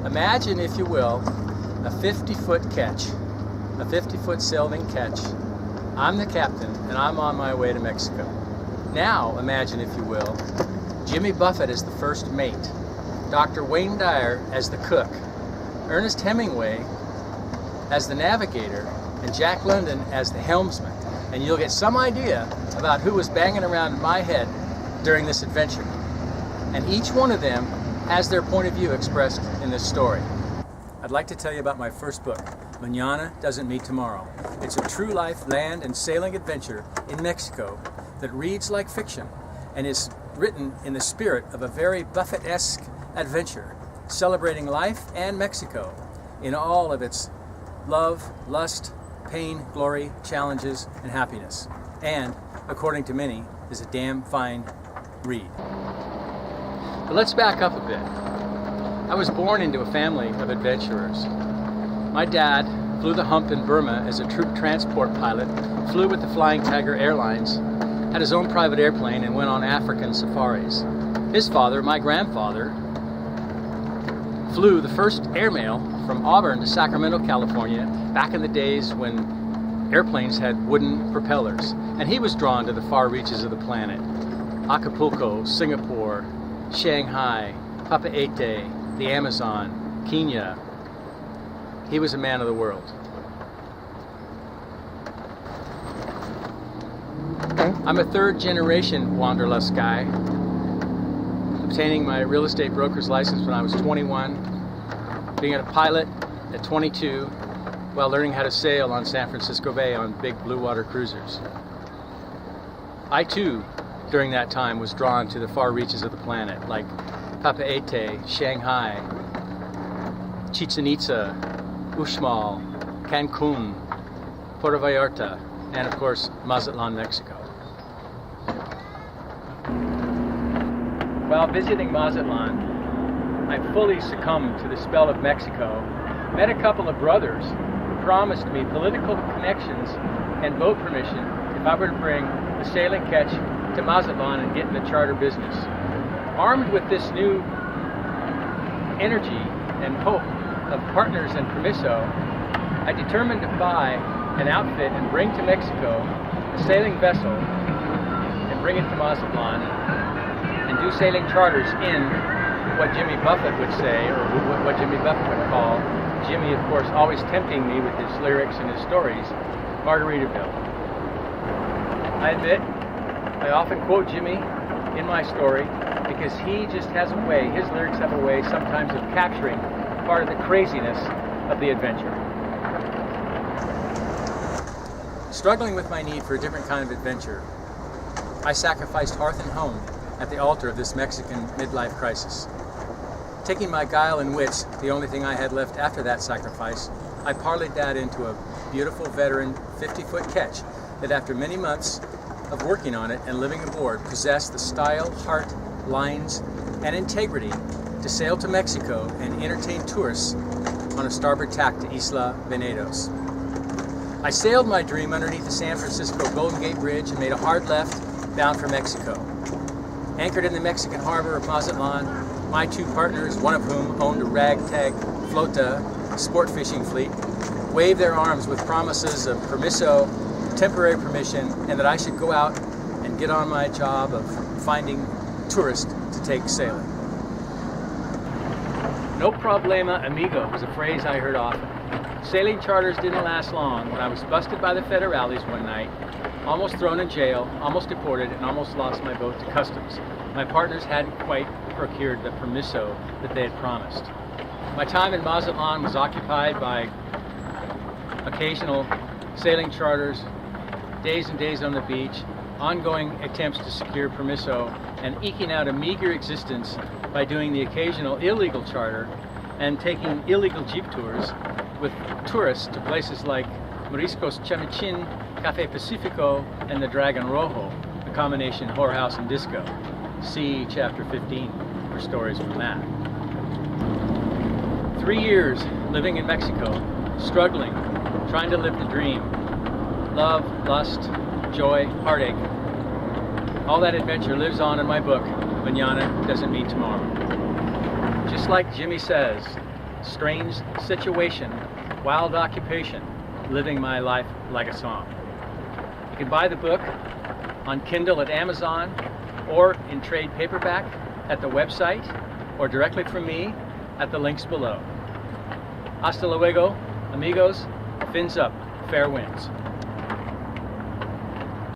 Imagine, if you will, a 50-foot catch, a 50-foot sailing catch. I'm the captain, and I'm on my way to Mexico. Now, imagine, if you will, Jimmy Buffett as the first mate, Dr. Wayne Dyer as the cook, Ernest Hemingway as the navigator, and Jack London as the helmsman. And you'll get some idea about who was banging around in my head during this adventure. And each one of them has their point of view expressed in this story. I'd like to tell you about my first book, Mañana Doesn't Mean Tomorrow. It's a true life land and sailing adventure in Mexico that reads like fiction and is written in the spirit of a very Buffettesque adventure, celebrating life and Mexico in all of its love, lust, pain, glory, challenges, and happiness. And, according to many, is a damn fine read. But let's back up a bit. I was born into a family of adventurers. My dad flew the hump in Burma as a troop transport pilot, flew with the Flying Tiger Airlines, had his own private airplane, and went on African safaris. His father, my grandfather, flew the first airmail from Auburn to Sacramento, California, back in the days when airplanes had wooden propellers. And he was drawn to the far reaches of the planet. Acapulco, Singapore, Shanghai, Papeete, the Amazon, Kenya. He was a man of the world. I'm a third-generation wanderlust guy, obtaining my real estate broker's license when I was 21, being a pilot at 22, while learning how to sail on San Francisco Bay on big blue water cruisers. I too, during that time, was drawn to the far reaches of the planet, like Papeete, Shanghai, Chichen Itza, Uxmal, Cancun, Puerto Vallarta, and of course, Mazatlan, Mexico. While visiting Mazatlan, I fully succumbed to the spell of Mexico, met a couple of brothers who promised me political connections and boat permission if I were to bring the sailing catch to Mazatlan and get in the charter business. Armed with this new energy and hope of partners and permiso, I determined to buy an outfit and bring to Mexico a sailing vessel and bring it to Mazatlan and do sailing charters in what Jimmy Buffett would say, or what Jimmy Buffett would call, Jimmy, of course, always tempting me with his lyrics and his stories, Margaritaville. I admit, I often quote Jimmy in my story because he just has a way, his lyrics have a way sometimes of capturing part of the craziness of the adventure. Struggling with my need for a different kind of adventure, I sacrificed hearth and home at the altar of this Mexican midlife crisis. Taking my guile and wits, the only thing I had left after that sacrifice, I parlayed that into a beautiful veteran 50-foot catch that after many months of working on it and living aboard possessed the style, heart, lines, and integrity to sail to Mexico and entertain tourists on a starboard tack to Isla Venedos. I sailed my dream underneath the San Francisco Golden Gate Bridge and made a hard left bound for Mexico. Anchored in the Mexican harbor of Mazatlan, my two partners, one of whom owned a ragtag flota sport fishing fleet, waved their arms with promises of permiso, temporary permission, and that I should go out and get on my job of finding tourists to take sailing. No problema, amigo, was a phrase I heard often. Sailing charters didn't last long when I was busted by the federales one night, almost thrown in jail, almost deported, and almost lost my boat to customs. My partners hadn't quite procured the permiso that they had promised. My time in Mazatlan was occupied by occasional sailing charters, days and days on the beach, ongoing attempts to secure permiso, and eking out a meager existence by doing the occasional illegal charter and taking illegal jeep tours with tourists to places like Mariscos Chamichin, Cafe Pacifico, and the Dragon Rojo, a combination whorehouse and disco. See Chapter 15 for stories from that. 3 years living in Mexico, struggling, trying to live the dream. Love, lust, joy, heartache. All that adventure lives on in my book, Mañana Doesn't Mean Tomorrow. Just like Jimmy says, strange situation, wild occupation, living my life like a song. You can buy the book on Kindle at Amazon, or in trade paperback at the website, or directly from me at the links below. Hasta luego, amigos. Fins up, fair winds.